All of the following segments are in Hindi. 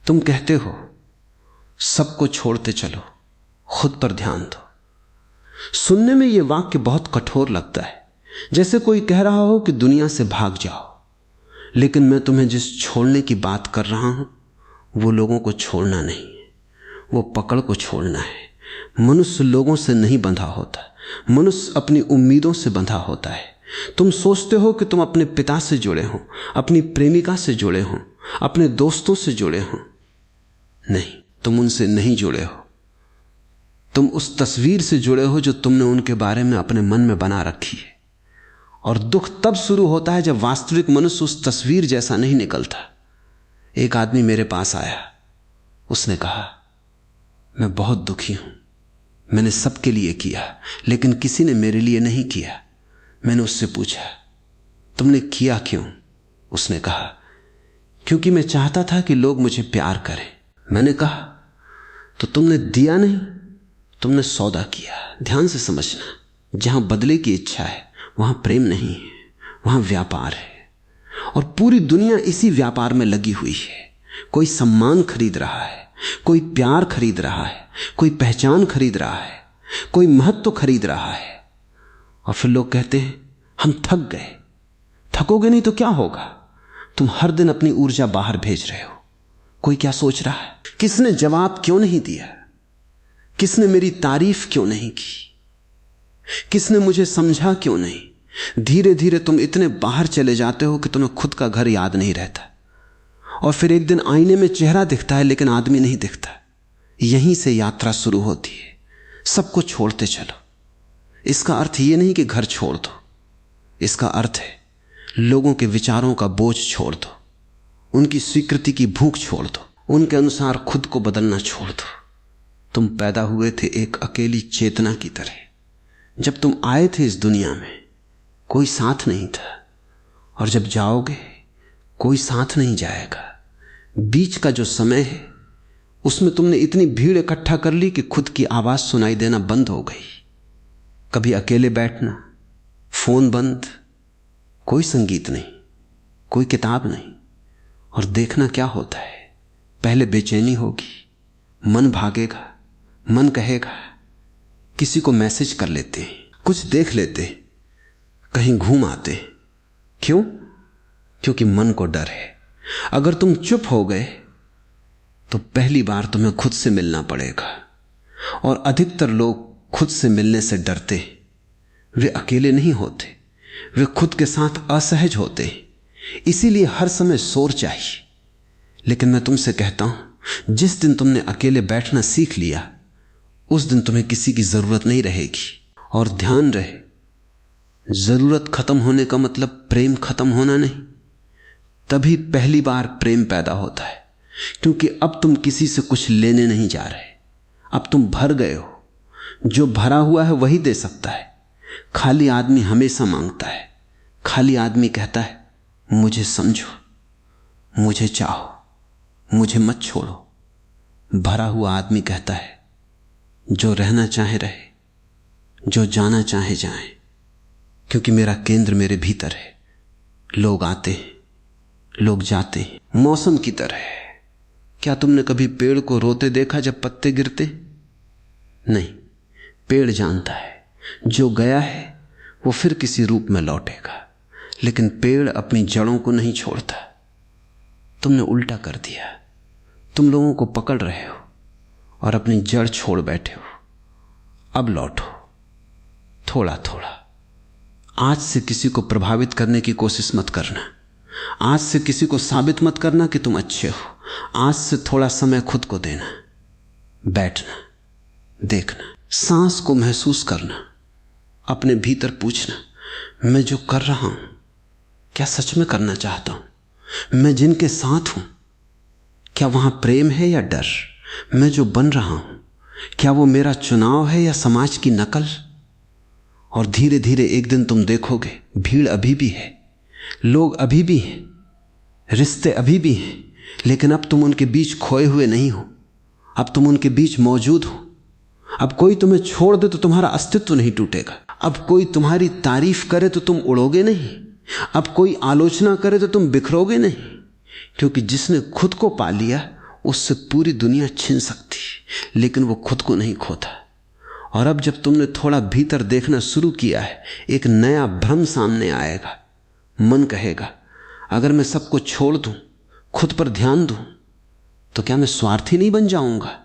तुम कहते हो सबको छोड़ते चलो, खुद पर ध्यान दो। सुनने में यह वाक्य बहुत कठोर लगता है, जैसे कोई कह रहा हो कि दुनिया से भाग जाओ। लेकिन मैं तुम्हें जिस छोड़ने की बात कर रहा हूं वो लोगों को छोड़ना नहीं है, वो पकड़ को छोड़ना है। मनुष्य लोगों से नहीं बंधा होता, मनुष्य अपनी उम्मीदों से बंधा होता है। तुम सोचते हो कि तुम अपने पिता से जुड़े हो, अपनी प्रेमिका से जुड़े हो, अपने दोस्तों से जुड़े हो। नहीं, तुम उनसे नहीं जुड़े हो। तुम उस तस्वीर से जुड़े हो जो तुमने उनके बारे में अपने मन में बना रखी है। और दुख तब शुरू होता है जब वास्तविक मनुष्य उस तस्वीर जैसा नहीं निकलता। एक आदमी मेरे पास आया, उसने कहा मैं बहुत दुखी हूं, मैंने सबके लिए किया लेकिन किसी ने मेरे लिए नहीं किया। मैंने उससे पूछा तुमने किया क्यों? उसने कहा क्योंकि मैं चाहता था कि लोग मुझे प्यार करें। मैंने कहा तो तुमने दिया नहीं, तुमने सौदा किया। ध्यान से समझना, जहां बदले की इच्छा है वहां प्रेम नहीं है, वहां व्यापार है। और पूरी दुनिया इसी व्यापार में लगी हुई है। कोई सम्मान खरीद रहा है, कोई प्यार खरीद रहा है, कोई पहचान खरीद रहा है, कोई महत्व खरीद रहा है। और फिर लोग कहते हैं हम थक गए। थकोगे नहीं तो क्या होगा? तुम हर दिन अपनी ऊर्जा बाहर भेज रहे हो। कोई क्या सोच रहा है? किसने जवाब क्यों नहीं दिया? किसने मेरी तारीफ क्यों नहीं की? किसने मुझे समझा क्यों नहीं? धीरे धीरे तुम इतने बाहर चले जाते हो कि तुम्हें खुद का घर याद नहीं रहता। और फिर एक दिन आईने में चेहरा दिखता है लेकिन आदमी नहीं दिखता। यहीं से यात्रा शुरू होती है। सबको छोड़ते चलो। इसका अर्थ यह नहीं कि घर छोड़ दो, इसका अर्थ है लोगों के विचारों का बोझ छोड़ दो, उनकी स्वीकृति की भूख छोड़ दो, उनके अनुसार खुद को बदलना छोड़ दो। तुम पैदा हुए थे एक अकेली चेतना की तरह। जब तुम आए थे इस दुनिया में कोई साथ नहीं था, और जब जाओगे कोई साथ नहीं जाएगा। बीच का जो समय है उसमें तुमने इतनी भीड़ इकट्ठा कर ली कि खुद की आवाज सुनाई देना बंद हो गई। कभी अकेले बैठना, फोन बंद, कोई संगीत नहीं, कोई किताब नहीं, और देखना क्या होता है। पहले बेचैनी होगी, मन भागेगा, मन कहेगा किसी को मैसेज कर लेते, कुछ देख लेते, कहीं घूम आते। क्यों? क्योंकि मन को डर है। अगर तुम चुप हो गए तो पहली बार तुम्हें खुद से मिलना पड़ेगा। और अधिकतर लोग खुद से मिलने से डरते। वे अकेले नहीं होते, वे खुद के साथ असहज होते। इसीलिए हर समय शोर चाहिए। लेकिन मैं तुमसे कहता हूं, जिस दिन तुमने अकेले बैठना सीख लिया उस दिन तुम्हें किसी की जरूरत नहीं रहेगी। और ध्यान रहे, जरूरत खत्म होने का मतलब प्रेम खत्म होना नहीं। तभी पहली बार प्रेम पैदा होता है, क्योंकि अब तुम किसी से कुछ लेने नहीं जा रहे। अब तुम भर गए हो। जो भरा हुआ है वही दे सकता है। खाली आदमी हमेशा मांगता है। खाली आदमी कहता है मुझे समझो, मुझे चाहो, मुझे मत छोड़ो। भरा हुआ आदमी कहता है जो रहना चाहे रहे, जो जाना चाहे जाए, क्योंकि मेरा केंद्र मेरे भीतर है। लोग आते हैं, लोग जाते हैं, मौसम की तरह है। क्या तुमने कभी पेड़ को रोते देखा जब पत्ते गिरते? नहीं, पेड़ जानता है जो गया है वो फिर किसी रूप में लौटेगा, लेकिन पेड़ अपनी जड़ों को नहीं छोड़ता। तुमने उल्टा कर दिया। तुम लोगों को पकड़ रहे हो और अपनी जड़ छोड़ बैठे हो। अब लौटो, थोड़ा थोड़ा। आज से किसी को प्रभावित करने की कोशिश मत करना। आज से किसी को साबित मत करना कि तुम अच्छे हो। आज से थोड़ा समय खुद को देना, बैठना, देखना, सांस को महसूस करना, अपने भीतर पूछना मैं जो कर रहा हूं क्या सच में करना चाहता हूं? मैं जिनके साथ हूं क्या वहां प्रेम है या डर? मैं जो बन रहा हूं क्या वो मेरा चुनाव है या समाज की नकल? और धीरे धीरे एक दिन तुम देखोगे भीड़ अभी भी है, लोग अभी भी हैं, रिश्ते अभी भी हैं, लेकिन अब तुम उनके बीच खोए हुए नहीं हो। अब तुम उनके बीच मौजूद हो। अब कोई तुम्हें छोड़ दे तो तुम्हारा अस्तित्व नहीं टूटेगा। अब कोई तुम्हारी तारीफ करे तो तुम उड़ोगे नहीं। अब कोई आलोचना करे तो तुम बिखरोगे नहीं, क्योंकि जिसने खुद को पा लिया उससे पूरी दुनिया छिन सकती, लेकिन वो खुद को नहीं खोता। और अब जब तुमने थोड़ा भीतर देखना शुरू किया है, एक नया भ्रम सामने आएगा। मन कहेगा अगर मैं सबको छोड़ दूं, खुद पर ध्यान दूं, तो क्या मैं स्वार्थी नहीं बन जाऊंगा?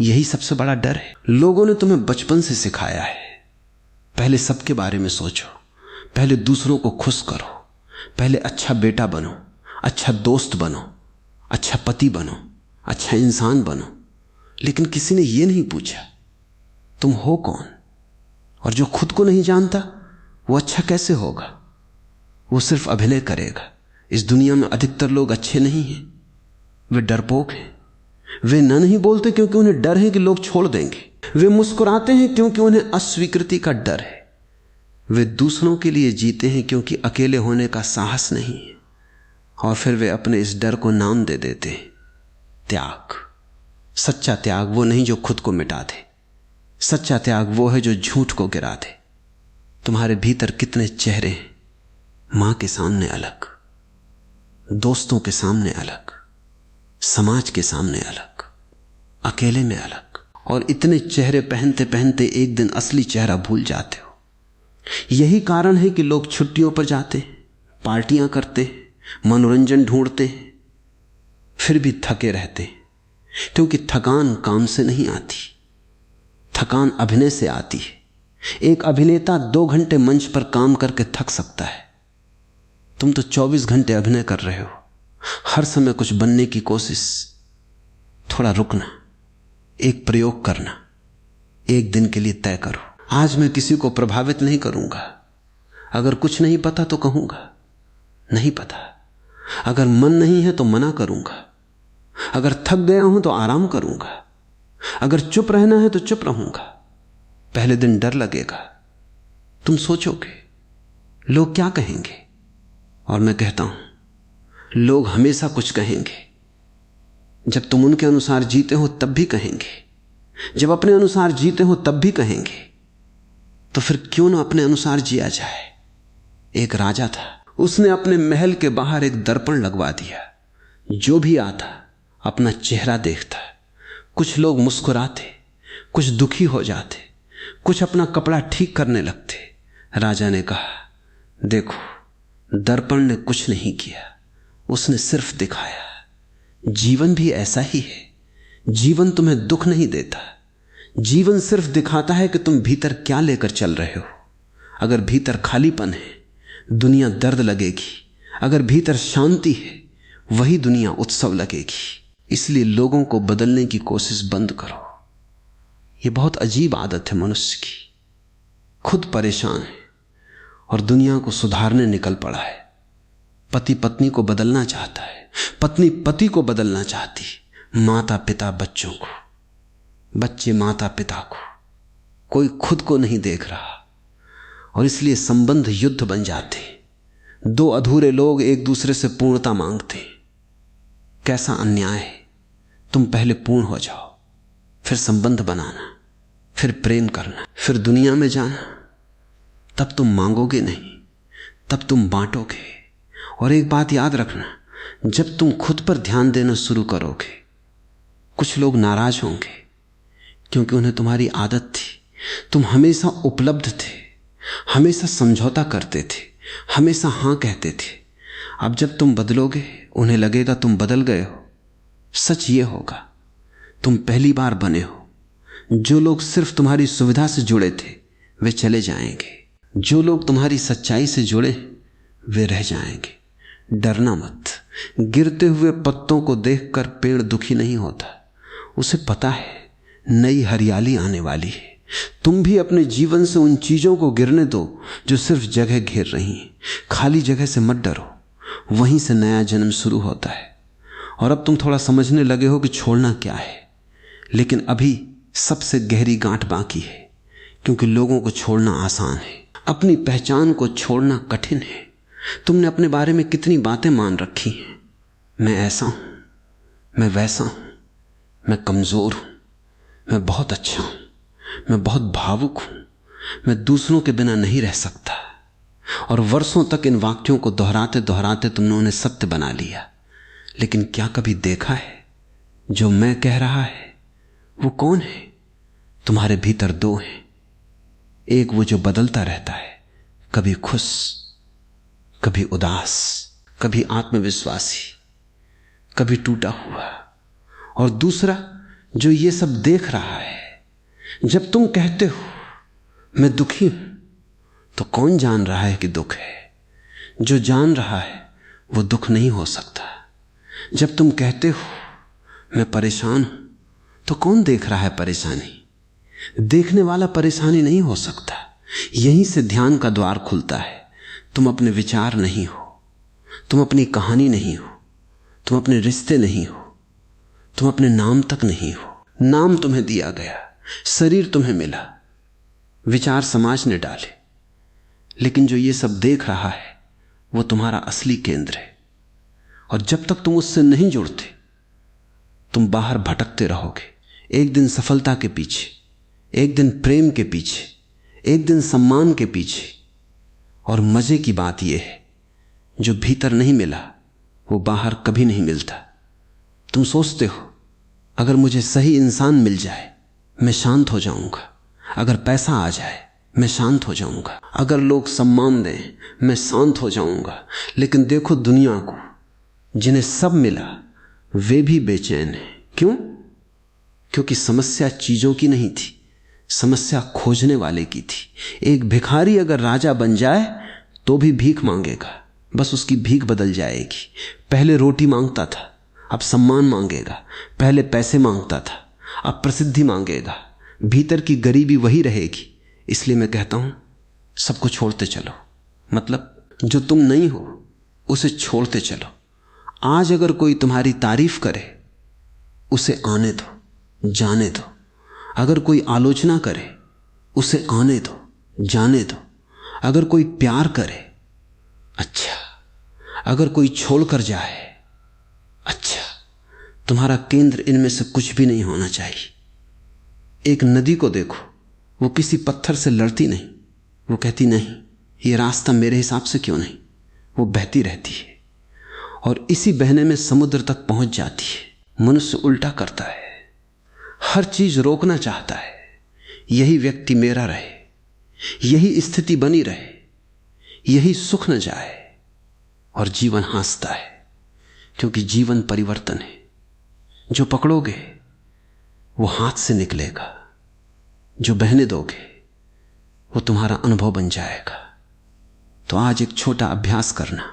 यही सबसे बड़ा डर है। लोगों ने तुम्हें बचपन से सिखाया है, पहले सबके बारे में सोचो, पहले दूसरों को खुश करो, पहले अच्छा बेटा बनो, अच्छा दोस्त बनो, अच्छा पति बनो, अच्छा इंसान बनो। लेकिन किसी ने यह नहीं पूछा तुम हो कौन। और जो खुद को नहीं जानता वो अच्छा कैसे होगा? वो सिर्फ अभिनय करेगा। इस दुनिया में अधिकतर लोग अच्छे नहीं हैं, वे डरपोक हैं। वे नहीं बोलते क्योंकि उन्हें डर है कि लोग छोड़ देंगे। वे मुस्कुराते हैं क्योंकि उन्हें अस्वीकृति का डर है। वे दूसरों के लिए जीते हैं क्योंकि अकेले होने का साहस नहीं है। और फिर वे अपने इस डर को नाम दे देते हैं त्याग। सच्चा त्याग वो नहीं जो खुद को मिटा दे। सच्चा त्याग वो है जो झूठ को गिरा दे। तुम्हारे भीतर कितने चेहरे हैं, मां के सामने अलग, दोस्तों के सामने अलग, समाज के सामने अलग, अकेले में अलग। और इतने चेहरे पहनते पहनते एक दिन असली चेहरा भूल जाते हो। यही कारण है कि लोग छुट्टियों पर जाते हैं, पार्टियां करते हैं, मनोरंजन ढूंढते हैं, फिर भी थके रहते हैं। क्योंकि थकान काम से नहीं आती, थकान अभिनय से आती है। एक अभिनेता 2 घंटे मंच पर काम करके थक सकता है, तुम तो 24 घंटे अभिनय कर रहे हो। हर समय कुछ बनने की कोशिश। थोड़ा रुकना, एक प्रयोग करना, एक दिन के लिए तय करो, आज मैं किसी को प्रभावित नहीं करूंगा। अगर कुछ नहीं पता तो कहूंगा नहीं पता। अगर मन नहीं है तो मना करूंगा। अगर थक गया हूं तो आराम करूंगा। अगर चुप रहना है तो चुप रहूंगा। पहले दिन डर लगेगा, तुम सोचोगे लोग क्या कहेंगे। और मैं कहता हूं लोग हमेशा कुछ कहेंगे। जब तुम उनके अनुसार जीते हो तब भी कहेंगे, जब अपने अनुसार जीते हो तब भी कहेंगे। तो फिर क्यों ना अपने अनुसार जिया जाए। एक राजा था, उसने अपने महल के बाहर एक दर्पण लगवा दिया। जो भी आता अपना चेहरा देखता। कुछ लोग मुस्कुराते, कुछ दुखी हो जाते, कुछ अपना कपड़ा ठीक करने लगते। राजा ने कहा देखो दर्पण ने कुछ नहीं किया, उसने सिर्फ दिखाया। जीवन भी ऐसा ही है। जीवन तुम्हें दुख नहीं देता, जीवन सिर्फ दिखाता है कि तुम भीतर क्या लेकर चल रहे हो। अगर भीतर खालीपन है दुनिया दर्द लगेगी, अगर भीतर शांति है वही दुनिया उत्सव लगेगी। इसलिए लोगों को बदलने की कोशिश बंद करो। यह बहुत अजीब आदत है मनुष्य की। खुद परेशान है और दुनिया को सुधारने निकल पड़ा है। पति पत्नी को बदलना चाहता है, पत्नी पति को बदलना चाहती, माता पिता बच्चों को, बच्चे माता पिता को। कोई खुद को नहीं देख रहा और इसलिए संबंध युद्ध बन जाते। 2 अधूरे लोग एक दूसरे से पूर्णता मांगते। कैसा अन्याय है। तुम पहले पूर्ण हो जाओ, फिर संबंध बनाना, फिर प्रेम करना, फिर दुनिया में जाना। तब तुम मांगोगे नहीं, तब तुम बांटोगे। और एक बात याद रखना, जब तुम खुद पर ध्यान देना शुरू करोगे कुछ लोग नाराज होंगे क्योंकि उन्हें तुम्हारी आदत थी। तुम हमेशा उपलब्ध थे, हमेशा समझौता करते थे, हमेशा हां कहते थे। अब जब तुम बदलोगे उन्हें लगेगा तुम बदल गए हो। सच ये होगा तुम पहली बार बने हो। जो लोग सिर्फ तुम्हारी सुविधा से जुड़े थे वे चले जाएंगे, जो लोग तुम्हारी सच्चाई से जुड़े वे रह जाएंगे। डरना मत। गिरते हुए पत्तों को देखकर पेड़ दुखी नहीं होता, उसे पता है नई हरियाली आने वाली है। तुम भी अपने जीवन से उन चीजों को गिरने दो जो सिर्फ जगह घेर रही हैं। खाली जगह से मत डरो, वहीं से नया जन्म शुरू होता है। और अब तुम थोड़ा समझने लगे हो कि छोड़ना क्या है, लेकिन अभी सबसे गहरी गांठ बाकी है, क्योंकि लोगों को छोड़ना आसान है, अपनी पहचान को छोड़ना कठिन है। तुमने अपने बारे में कितनी बातें मान रखी हैं। मैं ऐसा हूं, मैं वैसा हूं, मैं कमजोर हूं, मैं बहुत अच्छा हूं, मैं बहुत भावुक हूं, मैं दूसरों के बिना नहीं रह सकता। और वर्षों तक इन वाक्यों को दोहराते दोहराते तुमने उन्हें सत्य बना लिया। लेकिन क्या कभी देखा है जो मैं कह रहा है वो कौन है? तुम्हारे भीतर दो हैं। एक वो जो बदलता रहता है, कभी खुश, कभी उदास, कभी आत्मविश्वासी, कभी टूटा हुआ, और दूसरा जो ये सब देख रहा है। जब तुम कहते हो मैं दुखी हूं, तो कौन जान रहा है कि दुख है? जो जान रहा है वो दुख नहीं हो सकता। जब तुम कहते हो मैं परेशान हूं, तो कौन देख रहा है परेशानी? देखने वाला परेशानी नहीं हो सकता। यहीं से ध्यान का द्वार खुलता है। तुम अपने विचार नहीं हो, तुम अपनी कहानी नहीं हो, तुम अपने रिश्ते नहीं हो, तुम अपने नाम तक नहीं हो। नाम तुम्हें दिया गया, शरीर तुम्हें मिला, विचार समाज ने डाले, लेकिन जो ये सब देख रहा है वो तुम्हारा असली केंद्र है। और जब तक तुम उससे नहीं जुड़ते, तुम बाहर भटकते रहोगे। एक दिन सफलता के पीछे, एक दिन प्रेम के पीछे, एक दिन सम्मान के पीछे। और मजे की बात यह है, जो भीतर नहीं मिला वो बाहर कभी नहीं मिलता। तुम सोचते हो अगर मुझे सही इंसान मिल जाए मैं शांत हो जाऊंगा, अगर पैसा आ जाए मैं शांत हो जाऊंगा, अगर लोग सम्मान दें मैं शांत हो जाऊंगा। लेकिन देखो दुनिया को, जिन्हें सब मिला वे भी बेचैन हैं। क्यों? क्योंकि समस्या चीजों की नहीं थी, समस्या खोजने वाले की थी। एक भिखारी अगर राजा बन जाए तो भी भीख मांगेगा, बस उसकी भीख बदल जाएगी। पहले रोटी मांगता था, अब सम्मान मांगेगा। पहले पैसे मांगता था, अब प्रसिद्धि मांगेगा। भीतर की गरीबी वही रहेगी। इसलिए मैं कहता हूं सबको छोड़ते चलो। मतलब जो तुम नहीं हो उसे छोड़ते चलो। आज अगर कोई तुम्हारी तारीफ करे उसे आने दो, जाने दो। अगर कोई आलोचना करे उसे आने दो, जाने दो। अगर कोई प्यार करे अच्छा, अगर कोई छोड़कर जाए अच्छा। तुम्हारा केंद्र इनमें से कुछ भी नहीं होना चाहिए। एक नदी को देखो, वो किसी पत्थर से लड़ती नहीं, वो कहती नहीं ये रास्ता मेरे हिसाब से क्यों नहीं, वो बहती रहती है और इसी बहने में समुद्र तक पहुंच जाती है। मनुष्य उल्टा करता है, हर चीज रोकना चाहता है। यही व्यक्ति मेरा रहे, यही स्थिति बनी रहे, यही सुख न जाए, और जीवन हंसता है। क्योंकि जीवन परिवर्तन है। जो पकड़ोगे वो हाथ से निकलेगा, जो बहने दोगे वो तुम्हारा अनुभव बन जाएगा। तो आज एक छोटा अभ्यास करना,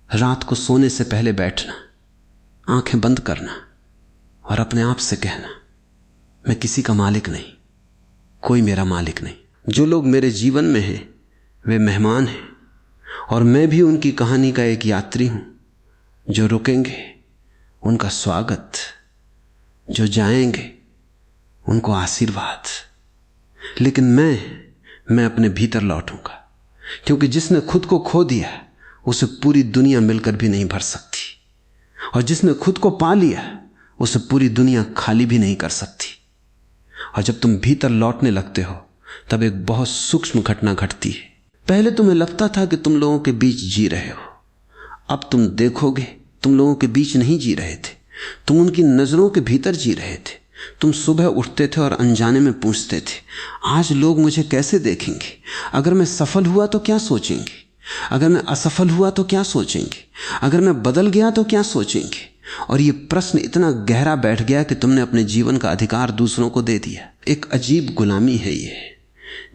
रात को सोने से पहले बैठना, आंखें बंद करना और अपने आप से कहना मैं किसी का मालिक नहीं, कोई मेरा मालिक नहीं। जो लोग मेरे जीवन में हैं वे मेहमान हैं और मैं भी उनकी कहानी का एक यात्री हूं। जो रुकेंगे उनका स्वागत, जो जाएंगे उनको आशीर्वाद। लेकिन मैं अपने भीतर लौटूंगा, क्योंकि जिसने खुद को खो दिया उसे पूरी दुनिया मिलकर भी नहीं भर सकती, और जिसने खुद को पा लिया उसे पूरी दुनिया खाली भी नहीं कर सकती। और जब तुम भीतर लौटने लगते हो तब एक बहुत सूक्ष्म घटना घटती है। पहले तुम्हें लगता था कि तुम लोगों के बीच जी रहे हो, अब तुम देखोगे तुम लोगों के बीच नहीं जी रहे थे, तुम उनकी नजरों के भीतर जी रहे थे। तुम सुबह उठते थे और अनजाने में पूछते थे आज लोग मुझे कैसे देखेंगे, अगर मैं सफल हुआ तो क्या सोचेंगे, अगर मैं असफल हुआ तो क्या सोचेंगे, अगर मैं बदल गया तो क्या सोचेंगे। और ये प्रश्न इतना गहरा बैठ गया कि तुमने अपने जीवन का अधिकार दूसरों को दे दिया। एक अजीब गुलामी है ये।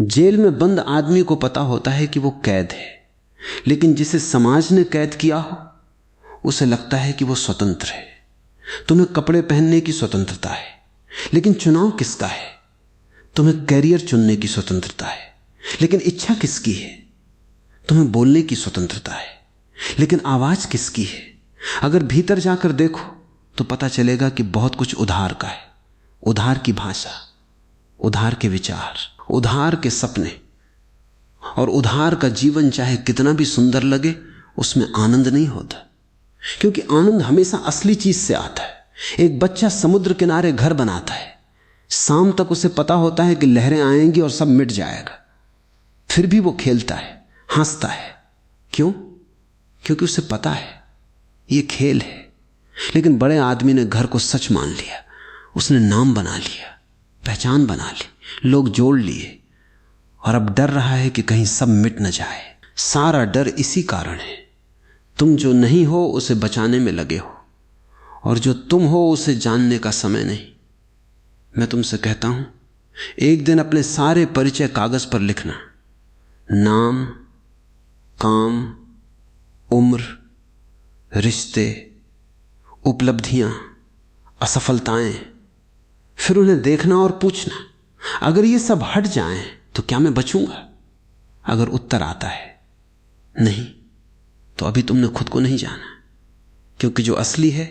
जेल में बंद आदमी को पता होता है कि वो कैद है, लेकिन जिसे समाज ने कैद किया हो उसे लगता है कि वो स्वतंत्र है। तुम्हें कपड़े पहनने की स्वतंत्रता है, लेकिन चुनाव किसका है? तुम्हें कैरियर चुनने की स्वतंत्रता है, लेकिन इच्छा किसकी है? तुम्हें बोलने की स्वतंत्रता है, लेकिन आवाज किसकी है? अगर भीतर जाकर देखो तो पता चलेगा कि बहुत कुछ उधार का है। उधार की भाषा, उधार के विचार, उधार के सपने। और उधार का जीवन चाहे कितना भी सुंदर लगे उसमें आनंद नहीं होता, क्योंकि आनंद हमेशा असली चीज से आता है। एक बच्चा समुद्र किनारे घर बनाता है, शाम तक उसे पता होता है कि लहरें आएंगी और सब मिट जाएगा, फिर भी वो खेलता है, हंसता है। क्यों? क्योंकि उसे पता है ये खेल है। लेकिन बड़े आदमी ने घर को सच मान लिया, उसने नाम बना लिया, पहचान बना ली, लोग जोड़ लिए, और अब डर रहा है कि कहीं सब मिट न जाए। सारा डर इसी कारण है। तुम जो नहीं हो उसे बचाने में लगे हो, और जो तुम हो उसे जानने का समय नहीं। मैं तुमसे कहता हूं, एक दिन अपने सारे परिचय कागज पर लिखना, नाम, काम, उम्र, रिश्ते, उपलब्धियां, असफलताएं, फिर उन्हें देखना और पूछना, अगर ये सब हट जाएं तो क्या मैं बचूंगा? अगर उत्तर आता है नहीं, तो अभी तुमने खुद को नहीं जाना, क्योंकि जो असली है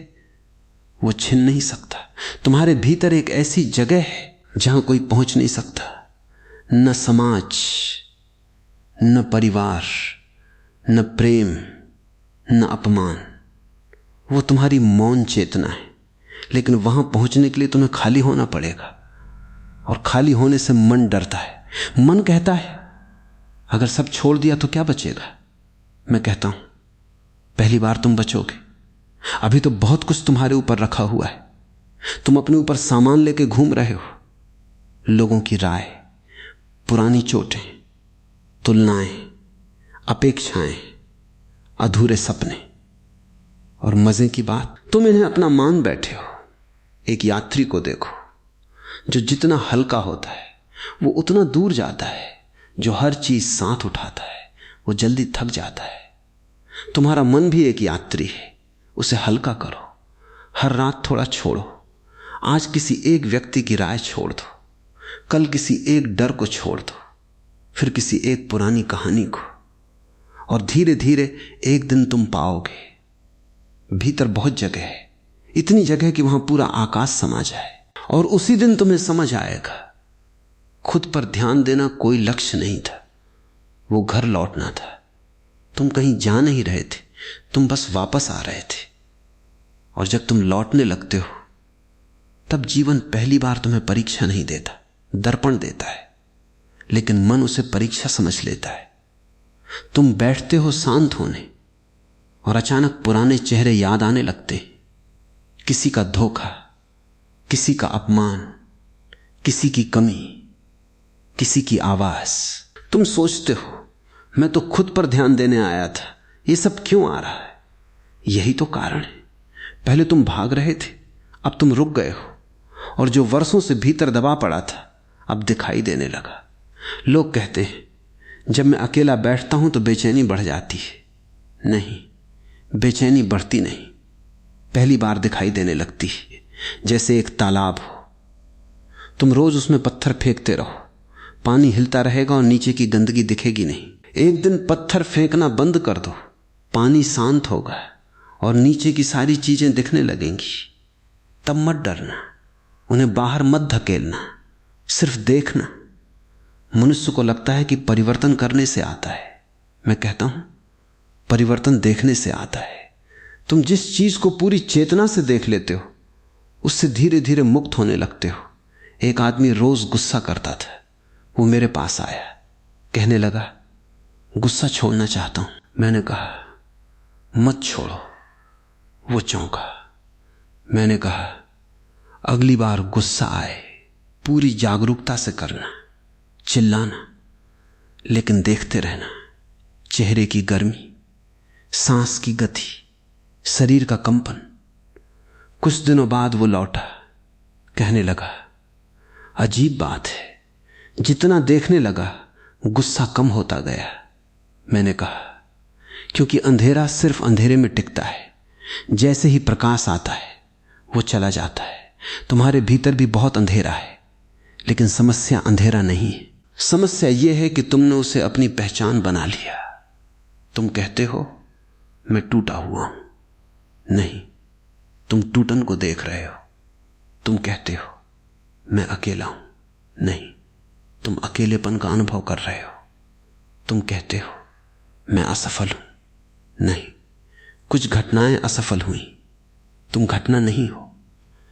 वो छिन नहीं सकता। तुम्हारे भीतर एक ऐसी जगह है जहां कोई पहुंच नहीं सकता, न समाज, न परिवार, न प्रेम, न अपमान। वो तुम्हारी मौन चेतना है, लेकिन वहां पहुंचने के लिए तुम्हें खाली होना पड़ेगा, और खाली होने से मन डरता है। मन कहता है अगर सब छोड़ दिया तो क्या बचेगा? मैं कहता हूं पहली बार तुम बचोगे। अभी तो बहुत कुछ तुम्हारे ऊपर रखा हुआ है, तुम अपने ऊपर सामान लेके घूम रहे हो। लोगों की राय, पुरानी चोटें, तुलनाएं, अपेक्षाएं, अधूरे सपने, और मजे की बात, तुम इन्हें अपना मान बैठे हो। एक यात्री को देखो, जो जितना हल्का होता है वो उतना दूर जाता है, जो हर चीज साथ उठाता है वो जल्दी थक जाता है। तुम्हारा मन भी एक यात्री है, उसे हल्का करो, हर रात थोड़ा छोड़ो। आज किसी एक व्यक्ति की राय छोड़ दो, कल किसी एक डर को छोड़ दो, फिर किसी एक पुरानी कहानी को, और धीरे धीरे एक दिन तुम पाओगे भीतर बहुत जगह है, इतनी जगह कि वहां पूरा आकाश समा जाए। और उसी दिन तुम्हें समझ आएगा खुद पर ध्यान देना कोई लक्ष्य नहीं था, वो घर लौटना था। तुम कहीं जा नहीं रहे थे, तुम बस वापस आ रहे थे। और जब तुम लौटने लगते हो तब जीवन पहली बार तुम्हें परीक्षा नहीं देता, दर्पण देता है, लेकिन मन उसे परीक्षा समझ लेता है। तुम बैठते हो शांत होने, और अचानक पुराने चेहरे याद आने लगते हैं। किसी का धोखा, किसी का अपमान, किसी की कमी, किसी की आवाज। तुम सोचते हो मैं तो खुद पर ध्यान देने आया था, ये सब क्यों आ रहा है? यही तो कारण है। पहले तुम भाग रहे थे, अब तुम रुक गए हो, और जो वर्षों से भीतर दबा पड़ा था अब दिखाई देने लगा। लोग कहते हैं जब मैं अकेला बैठता हूं तो बेचैनी बढ़ जाती है। नहीं, बेचैनी बढ़ती नहीं, पहली बार दिखाई देने लगती है। जैसे एक तालाब हो, तुम रोज उसमें पत्थर फेंकते रहो, पानी हिलता रहेगा और नीचे की गंदगी दिखेगी नहीं। एक दिन पत्थर फेंकना बंद कर दो, पानी शांत होगा और नीचे की सारी चीजें दिखने लगेंगी। तब मत डरना, उन्हें बाहर मत धकेलना, सिर्फ देखना। मनुष्य को लगता है कि परिवर्तन करने से आता है, मैं कहता हूं परिवर्तन देखने से आता है। तुम जिस चीज को पूरी चेतना से देख लेते हो उससे धीरे धीरे मुक्त होने लगते हो। एक आदमी रोज गुस्सा करता था, वो मेरे पास आया, कहने लगा गुस्सा छोड़ना चाहता हूं। मैंने कहा मत छोड़ो। वो चौंका। मैंने कहा अगली बार गुस्सा आए पूरी जागरूकता से करना, चिल्लाना, लेकिन देखते रहना। चेहरे की गर्मी, सांस की गति, शरीर का कंपन। कुछ दिनों बाद वो लौटा, कहने लगा अजीब बात है, जितना देखने लगा गुस्सा कम होता गया। मैंने कहा क्योंकि अंधेरा सिर्फ अंधेरे में टिकता है, जैसे ही प्रकाश आता है वो चला जाता है। तुम्हारे भीतर भी बहुत अंधेरा है, लेकिन समस्या अंधेरा नहीं है। समस्या यह है कि तुमने उसे अपनी पहचान बना लिया। तुम कहते हो मैं टूटा हुआ हूं, नहीं, तुम टूटन को देख रहे हो। तुम कहते हो मैं अकेला हूं, नहीं, तुम अकेलेपन का अनुभव कर रहे हो। तुम कहते हो मैं असफल हूं, नहीं, कुछ घटनाएं असफल हुई, तुम घटना नहीं हो।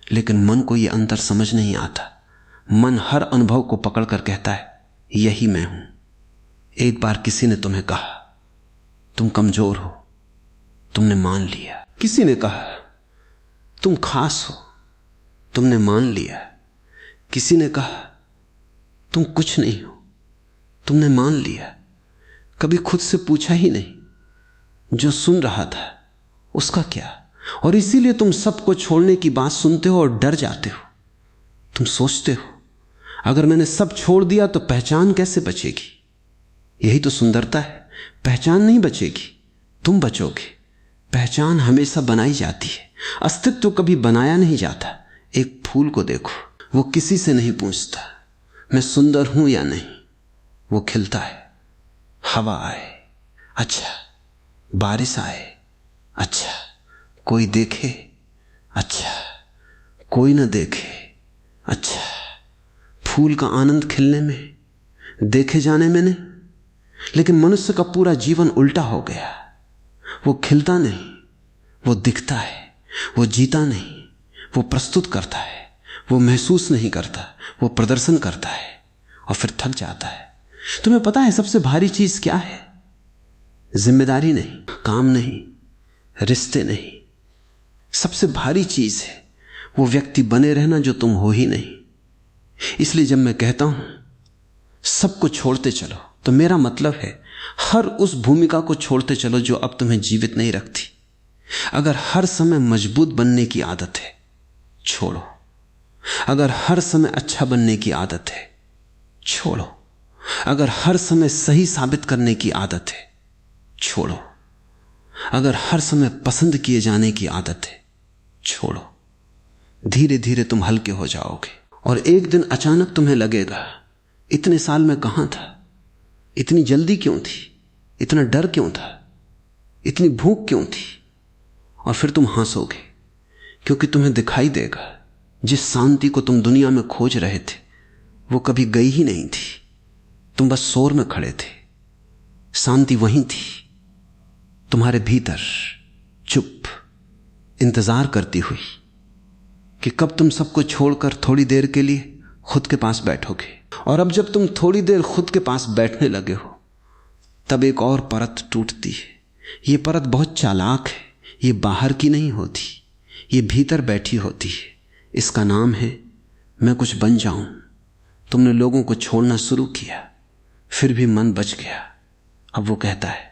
लेकिन मन को यह अंतर समझ नहीं आता। मन हर अनुभव को पकड़कर कहता है यही मैं हूं। एक बार किसी ने तुम्हें कहा तुम कमजोर हो, तुमने मान लिया। किसी ने कहा तुम खास हो, तुमने मान लिया। किसी ने कहा तुम कुछ नहीं हो, तुमने मान लिया। कभी खुद से पूछा ही नहीं, जो सुन रहा था उसका क्या। और इसीलिए तुम सबको छोड़ने की बात सुनते हो और डर जाते हो। तुम सोचते हो अगर मैंने सब छोड़ दिया तो पहचान कैसे बचेगी। यही तो सुंदरता है, पहचान नहीं बचेगी, तुम बचोगे। पहचान हमेशा बनाई जाती है, अस्तित्व कभी बनाया नहीं जाता। एक फूल को देखो, वो किसी से नहीं पूछता मैं सुंदर हूं या नहीं, वो खिलता है। हवा आए अच्छा, बारिश आए अच्छा, कोई देखे अच्छा, कोई ना देखे अच्छा। फूल का आनंद खिलने में, देखे जाने में नहीं। लेकिन मनुष्य का पूरा जीवन उल्टा हो गया। वो खिलता नहीं, वो दिखता है। वो जीता नहीं, वो प्रस्तुत करता है। वो महसूस नहीं करता, वो प्रदर्शन करता है और फिर थक जाता है। तुम्हें पता है सबसे भारी चीज क्या है? जिम्मेदारी नहीं, काम नहीं, रिश्ते नहीं। सबसे भारी चीज है वो व्यक्ति बने रहना जो तुम हो ही नहीं। इसलिए जब मैं कहता हूं सबको छोड़ते चलो, तो मेरा मतलब है हर उस भूमिका को छोड़ते चलो जो अब तुम्हें जीवित नहीं रखती। अगर हर समय मजबूत बनने की आदत है, छोड़ो। अगर हर समय अच्छा बनने की आदत है, छोड़ो। अगर हर समय सही साबित करने की आदत है, छोड़ो। अगर हर समय पसंद किए जाने की आदत है, छोड़ो। धीरे धीरे तुम हल्के हो जाओगे और एक दिन अचानक तुम्हें लगेगा इतने साल में कहां था, इतनी जल्दी क्यों थी, इतना डर क्यों था, इतनी भूख क्यों थी। और फिर तुम हंसोगे क्योंकि तुम्हें दिखाई देगा जिस शांति को तुम दुनिया में खोज रहे थे वो कभी गई ही नहीं थी। तुम बस शोर में खड़े थे, शांति वहीं थी तुम्हारे भीतर, चुप, इंतजार करती हुई कि कब तुम सबको छोड़कर थोड़ी देर के लिए खुद के पास बैठोगे। और अब जब तुम थोड़ी देर खुद के पास बैठने लगे हो तब एक और परत टूटती है। ये परत बहुत चालाक है, ये बाहर की नहीं होती, ये भीतर बैठी होती है। इसका नाम है मैं कुछ बन जाऊं। तुमने लोगों को छोड़ना शुरू किया, फिर भी मन बच गया। अब वो कहता है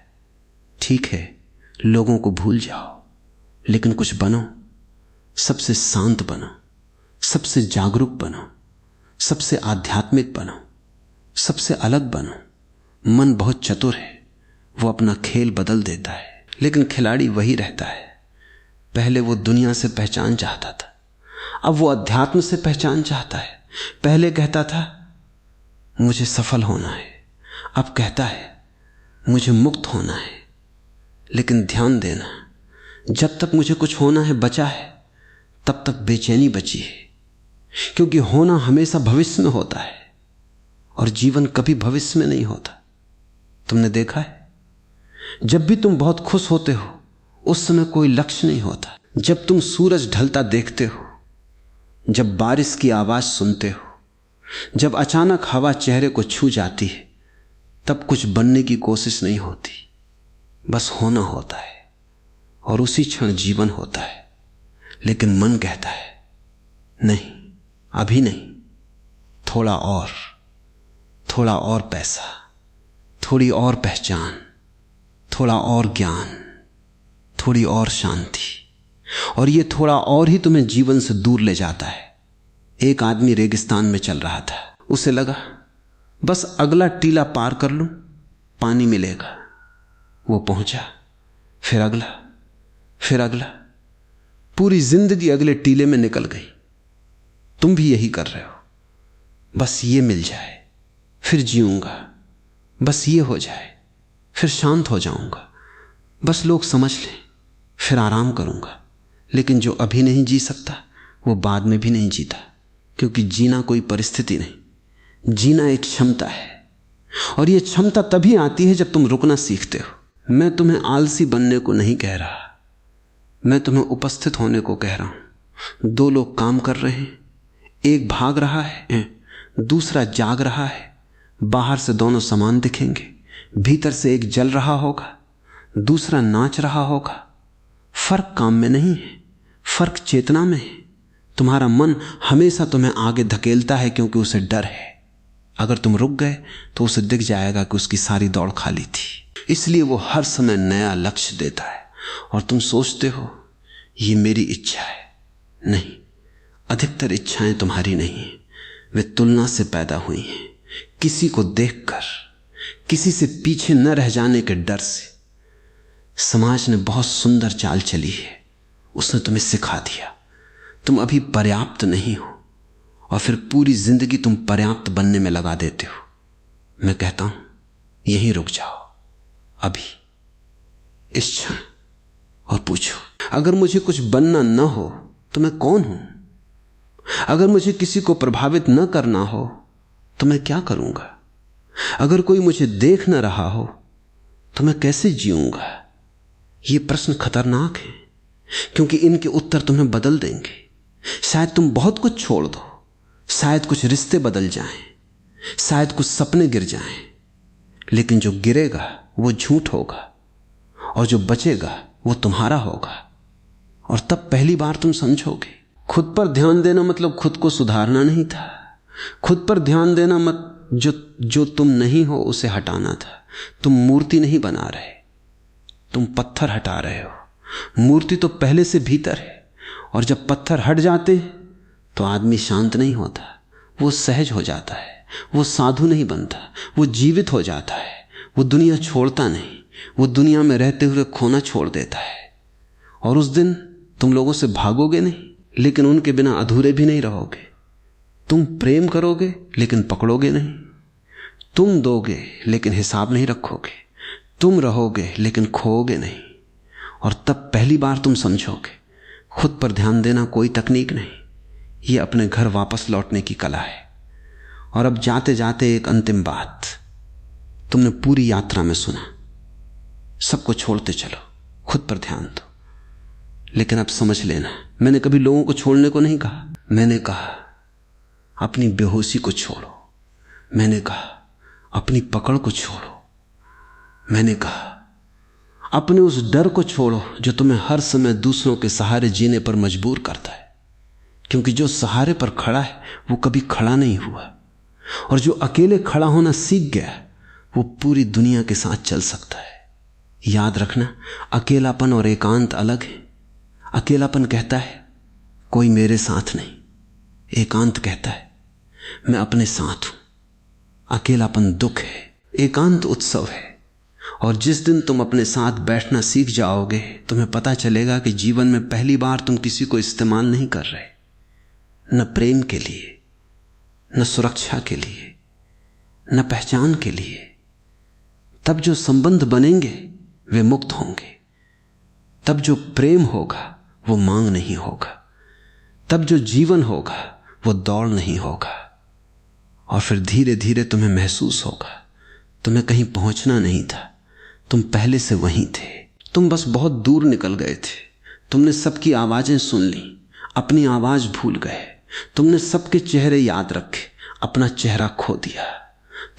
ठीक है, लोगों को भूल जाओ, लेकिन कुछ बनो। सबसे शांत बनो, सबसे जागरूक बनो, सबसे आध्यात्मिक बनो, सबसे अलग बनो। मन बहुत चतुर है, वो अपना खेल बदल देता है, लेकिन खिलाड़ी वही रहता है। पहले वो दुनिया से पहचान चाहता था, अब वो अध्यात्म से पहचान चाहता है। पहले कहता था मुझे सफल होना है, अब कहता है मुझे मुक्त होना है। लेकिन ध्यान देना, जब तक मुझे कुछ होना है बचा है तब तक बेचैनी बची है, क्योंकि होना हमेशा भविष्य में होता है और जीवन कभी भविष्य में नहीं होता। तुमने देखा है जब भी तुम बहुत खुश होते हो उस समय कोई लक्ष्य नहीं होता। जब तुम सूरज ढलता देखते हो, जब बारिश की आवाज सुनते हो, जब अचानक हवा चेहरे को छू जाती है, तब कुछ बनने की कोशिश नहीं होती, बस होना होता है और उसी क्षण जीवन होता है। लेकिन मन कहता है नहीं, अभी नहीं, थोड़ा और पैसा, थोड़ी और पहचान, थोड़ा और ज्ञान, थोड़ी और शांति। और ये थोड़ा और ही तुम्हें जीवन से दूर ले जाता है। एक आदमी रेगिस्तान में चल रहा था, उसे लगा बस अगला टीला पार कर लूं, पानी मिलेगा। वो पहुंचा, फिर अगला, फिर अगला, पूरी जिंदगी अगले टीले में निकल गई। तुम भी यही कर रहे हो, बस ये मिल जाए फिर जीऊंगा, बस ये हो जाए फिर शांत हो जाऊंगा, बस लोग समझ लें फिर आराम करूंगा। लेकिन जो अभी नहीं जी सकता वो बाद में भी नहीं जीता, क्योंकि जीना कोई परिस्थिति नहीं, जीना एक क्षमता है। और ये क्षमता तभी आती है जब तुम रुकना सीखते हो। मैं तुम्हें आलसी बनने को नहीं कह रहा, मैं तुम्हें उपस्थित होने को कह रहा हूं। दो लोग काम कर रहे हैं, एक भाग रहा है, दूसरा जाग रहा है। बाहर से दोनों समान दिखेंगे, भीतर से एक जल रहा होगा, दूसरा नाच रहा होगा। फर्क काम में नहीं है, फर्क चेतना में है। तुम्हारा मन हमेशा तुम्हें आगे धकेलता है क्योंकि उसे डर है। अगर तुम रुक गए तो उसे दिख जाएगा कि उसकी सारी दौड़ खाली थी। इसलिए वो हर समय नया लक्ष्य देता है और तुम सोचते हो ये मेरी इच्छा है। नहीं, अधिकतर इच्छाएं तुम्हारी नहीं हैं, वे तुलना से पैदा हुई हैं। किसी को देखकर, किसी से पीछे न रह जाने के डर से। समाज ने बहुत सुंदर चाल चली है, उसने तुम्हें सिखा दिया तुम अभी पर्याप्त नहीं हो, और फिर पूरी जिंदगी तुम पर्याप्त बनने में लगा देते हो। मैं कहता हूं यहीं रुक जाओ अभी, इस क्षण, और पूछो अगर मुझे कुछ बनना न हो तो मैं कौन हूं? अगर मुझे किसी को प्रभावित न करना हो तो मैं क्या करूंगा? अगर कोई मुझे देख न रहा हो तो मैं कैसे जीऊंगा? ये प्रश्न खतरनाक है क्योंकि इनके उत्तर तुम्हें बदल देंगे। शायद तुम बहुत कुछ छोड़ दो, शायद कुछ रिश्ते बदल जाएं, शायद कुछ सपने गिर जाएं, लेकिन जो गिरेगा वो झूठ होगा और जो बचेगा वो तुम्हारा होगा। और तब पहली बार तुम समझोगे खुद पर ध्यान देना मतलब खुद को सुधारना नहीं था। खुद पर ध्यान देना मत जो तुम नहीं हो उसे हटाना था। तुम मूर्ति नहीं बना रहे, तुम पत्थर हटा रहे हो। मूर्ति तो पहले से भीतर है, और जब पत्थर हट जाते तो आदमी शांत नहीं होता, वो सहज हो जाता है, वो साधु नहीं बनता, वो जीवित हो जाता है, वो दुनिया छोड़ता नहीं, वो दुनिया में रहते हुए खोना छोड़ देता है। और उस दिन तुम लोगों से भागोगे नहीं, लेकिन उनके बिना अधूरे भी नहीं रहोगे। तुम प्रेम करोगे लेकिन पकड़ोगे नहीं, तुम दोगे लेकिन हिसाब नहीं रखोगे, तुम रहोगे लेकिन खोओगे नहीं। और तब पहली बार तुम समझोगे खुद पर ध्यान देना कोई तकनीक नहीं, ये अपने घर वापस लौटने की कला है। और अब जाते जाते एक अंतिम बात, तुमने पूरी यात्रा में सुना, सबको छोड़ते चलो, खुद पर ध्यान दो। लेकिन अब समझ लेना, मैंने कभी लोगों को छोड़ने को नहीं कहा। मैंने कहा अपनी बेहोशी को छोड़ो, मैंने कहा अपनी पकड़ को छोड़ो, मैंने कहा अपने उस डर को छोड़ो जो तुम्हें हर समय दूसरों के सहारे जीने पर मजबूर करता है। क्योंकि जो सहारे पर खड़ा है वो कभी खड़ा नहीं हुआ, और जो अकेले खड़ा होना सीख गया वो पूरी दुनिया के साथ चल सकता है। याद रखना, अकेलापन और एकांत अलग है। अकेलापन कहता है कोई मेरे साथ नहीं, एकांत कहता है मैं अपने साथ हूं। अकेलापन दुख है, एकांत उत्सव है। और जिस दिन तुम अपने साथ बैठना सीख जाओगे, तुम्हें पता चलेगा कि जीवन में पहली बार तुम किसी को इस्तेमाल नहीं कर रहे, न प्रेम के लिए, न सुरक्षा के लिए, न पहचान के लिए। तब जो संबंध बनेंगे वे मुक्त होंगे। तब जो प्रेम होगा वो मांग नहीं होगा। तब जो जीवन होगा वो दौड़ नहीं होगा। और फिर धीरे धीरे तुम्हें महसूस होगा तुम्हें कहीं पहुंचना नहीं था, तुम पहले से वहीं थे। तुम बस बहुत दूर निकल गए थे। तुमने सबकी आवाजें सुन ली, अपनी आवाज भूल गए। तुमने सबके चेहरे याद रखे, अपना चेहरा खो दिया।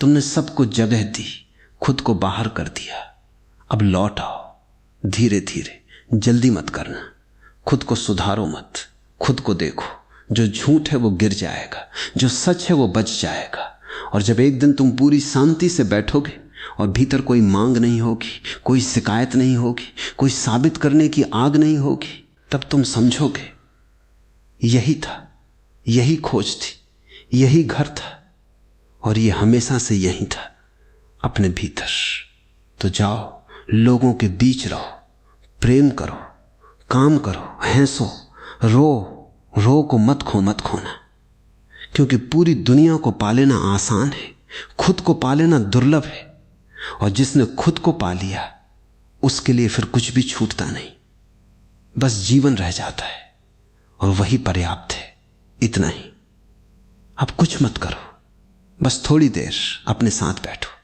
तुमने सबको जगह दी, खुद को बाहर कर दिया। अब लौट आओ धीरे धीरे, जल्दी मत करना। खुद को सुधारो मत, खुद को देखो। जो झूठ है वो गिर जाएगा, जो सच है वो बच जाएगा। और जब एक दिन तुम पूरी शांति से बैठोगे और भीतर कोई मांग नहीं होगी, कोई शिकायत नहीं होगी, कोई साबित करने की आग नहीं होगी, तब तुम समझोगे यही था, यही खोज थी, यही घर था, और ये हमेशा से यही था, अपने भीतर। तो जाओ, लोगों के बीच रहो, प्रेम करो, काम करो, हंसो, रो को मत खोना। क्योंकि पूरी दुनिया को पा लेना आसान है, खुद को पा लेना दुर्लभ है। और जिसने खुद को पा लिया उसके लिए फिर कुछ भी छूटता नहीं, बस जीवन रह जाता है, और वही पर्याप्त है। इतना ही। अब कुछ मत करो, बस थोड़ी देर अपने साथ बैठो।